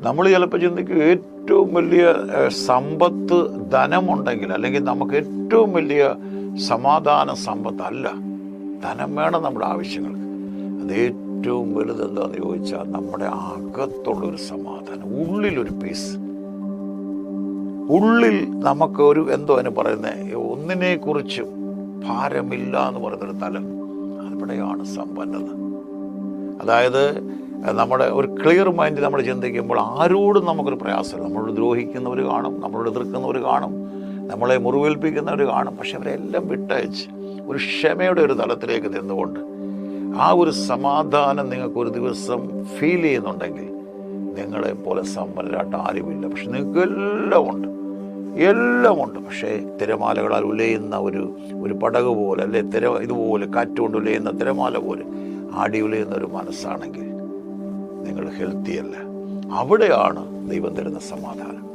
നമ്മൾ ചിലപ്പോൾ ചിന്തിക്കും ഏറ്റവും വലിയ സമ്പത്ത് ധനമുണ്ടെങ്കിൽ, അല്ലെങ്കിൽ നമുക്ക് ഏറ്റവും വലിയ സമാധാന സമ്പത്തല്ല. ധനം വേണം നമ്മുടെ ആവശ്യങ്ങൾക്ക്. അത് ഏറ്റവും വലുത് എന്താണെന്ന് ചോദിച്ചാൽ നമ്മുടെ അകത്തുള്ളൊരു സമാധാനം, ഉള്ളിലൊരു പീസ്. ഉള്ളിൽ നമുക്ക് ഒരു എന്തോ അതിന് പറയുന്നത്, ഒന്നിനെക്കുറിച്ചും ഭാരമില്ല എന്ന് പറയുന്നൊരു തലം. അവിടെയാണ് സമ്പന്നത. അതായത് നമ്മുടെ ഒരു ക്ലിയർ മൈൻഡ് നമ്മൾ ചിന്തിക്കുമ്പോൾ ആരോടും നമുക്കൊരു പ്രയാസമില്ല. നമ്മളോട് ദ്രോഹിക്കുന്നവർ കാണും, നമ്മളോട് എതിർക്കുന്നവർ കാണും, നമ്മളെ മുറിവേൽപ്പിക്കുന്നവർ കാണും. പക്ഷെ അവരെല്ലാം വിട്ടയച്ച് ഒരു ക്ഷമയുടെ ഒരു തലത്തിലേക്ക് നിന്നുകൊണ്ട് ആ ഒരു സമാധാനം നിങ്ങൾക്കൊരു ദിവസം ഫീൽ ചെയ്യുന്നുണ്ടെങ്കിൽ നിങ്ങളെപ്പോലെ സമ്പന്നരായിട്ട് ആരുമില്ല. പക്ഷെ നിങ്ങൾക്ക് എല്ലാം ഉണ്ട്. പക്ഷേ തിരമാലകളാൽ ഉലയുന്ന ഒരു പടക് പോലെ, അല്ലെ ഇതുപോലെ കാറ്റുകൊണ്ട് ഉലയുന്ന തിരമാല പോലെ ആടി ഉലയുന്ന ഒരു മനസ്സാണെങ്കിൽ നിങ്ങൾ ഹെൽത്തി അല്ല. അവിടെയാണ് ദൈവം തരുന്ന സമാധാനം.